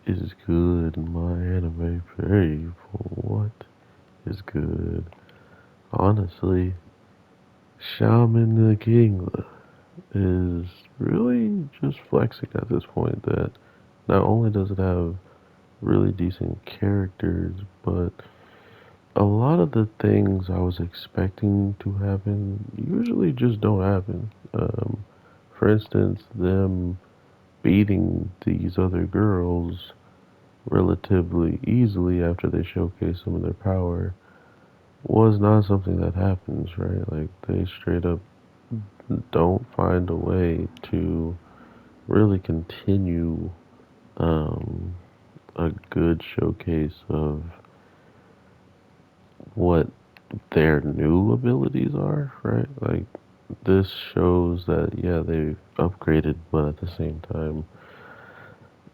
is good, my anime people? What is good? Honestly, Shaman the King is really just flexing at this point that not only does it have really decent characters, but a lot of the things I was expecting to happen usually just don't happen. For instance, them beating these other girls relatively easily after they showcase some of their power was not something that happens, right? Like, they straight up don't find a way to really continue um, a good showcase of what their new abilities are, right? Like, this shows that, yeah, they've upgraded, but at the same time,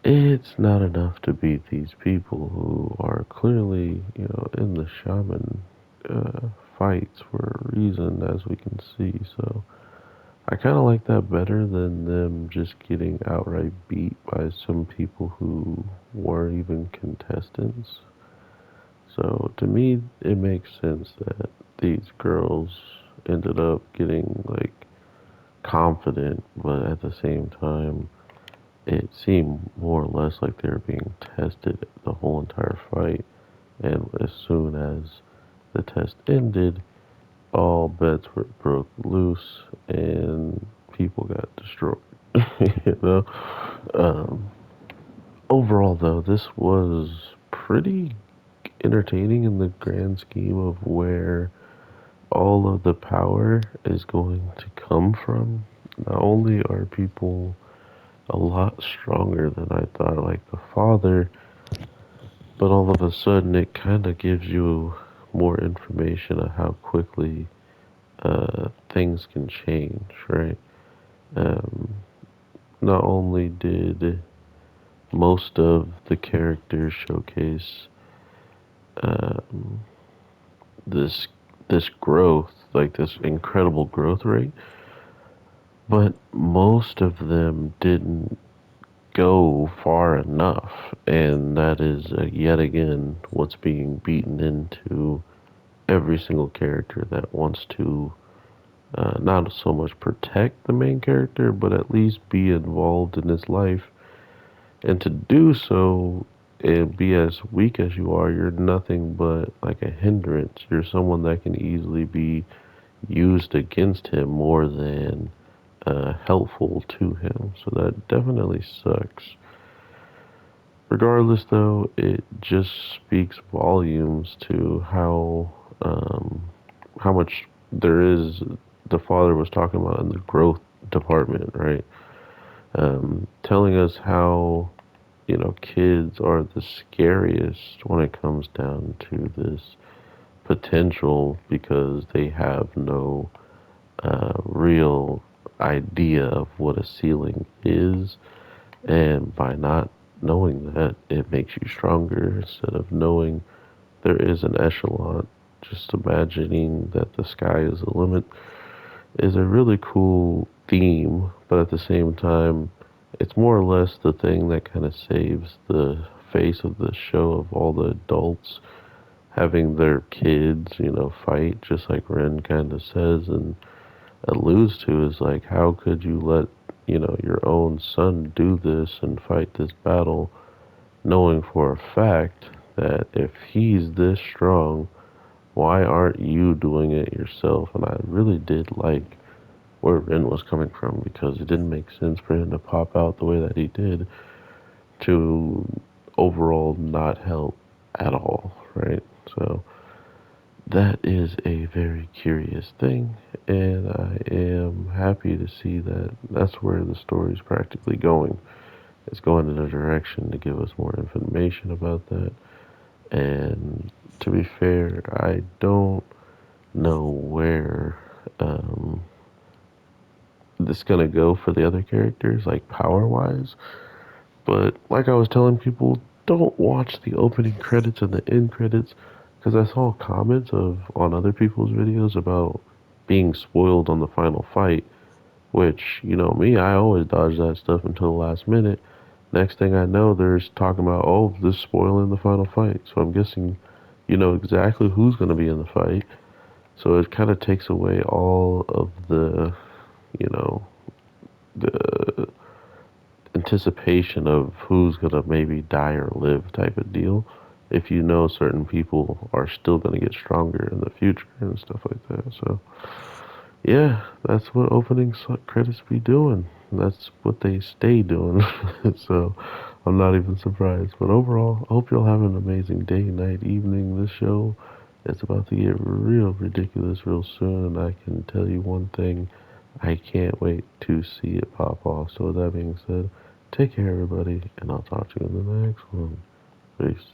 it's not enough to beat these people who are clearly, in the shaman uh, fights for a reason, as we can see. So I kind of like that better than them just getting outright beat by some people who weren't even contestants. So to me, it makes sense that these girls ended up getting like confident, but at the same time, it seemed more or less like they were being tested the whole entire fight. And as soon as the test ended, all bets were broke loose and people got destroyed. you know? Um, Overall, though, this was pretty entertaining in the grand scheme of where all of the power is going to come from. Not only are people a lot stronger than I thought, like the father, but all of a sudden it kind of gives you more information on how quickly things can change, right? Um, Not only did most of the characters showcase um, this this growth, like this incredible growth rate, but most of them didn't go far enough, and that is yet again what's being beaten into every single character that wants to not so much protect the main character, but at least be involved in his life. And to do so and be as weak as you are, you're nothing but like a hindrance. You're someone that can easily be used against him more than helpful to him. So that definitely sucks. Regardless, though, it just speaks volumes to how much there is. The father was talking about in the growth department, right? Telling us how kids are the scariest when it comes down to this potential because they have no real idea of what a ceiling is, and by not knowing that, it makes you stronger instead of knowing there is an echelon. Just imagining that the sky is the limit is a really cool theme, but at the same time, it's more or less the thing that kind of saves the face of the show of all the adults having their kids, fight, just like Ren kind of says and alludes to, is like, how could you let, your own son do this and fight this battle, knowing for a fact that if he's this strong, why aren't you doing it yourself? And I really did like where Ren was coming from because it didn't make sense for him to pop out the way that he did to overall not help at all, right? So that is a very curious thing, and I am happy to see that that's where the story is practically going. It's going in a direction to give us more information about that. And to be fair, I don't know where um, this is gonna go for the other characters, like power wise. But like I was telling people, don't watch the opening credits and the end credits because I saw comments of on other people's videos about being spoiled on the final fight. Which, me, I always dodge that stuff until the last minute. Next thing I know, there's talking about, oh, this spoiling the final fight. So I'm guessing you know exactly who's going to be in the fight. So it kind of takes away all of the, you know, the anticipation of who's going to maybe die or live type of deal. If you know certain people are still going to get stronger in the future and stuff like that. So, yeah, that's what opening credits be doing. That's what they stay doing. So, I'm not even surprised. But overall, I hope you'll have an amazing day, night, evening. This show is about to get real ridiculous real soon, and I can tell you one thing. I can't wait to see it pop off. So, with that being said, take care, everybody, and I'll talk to you in the next one. Peace.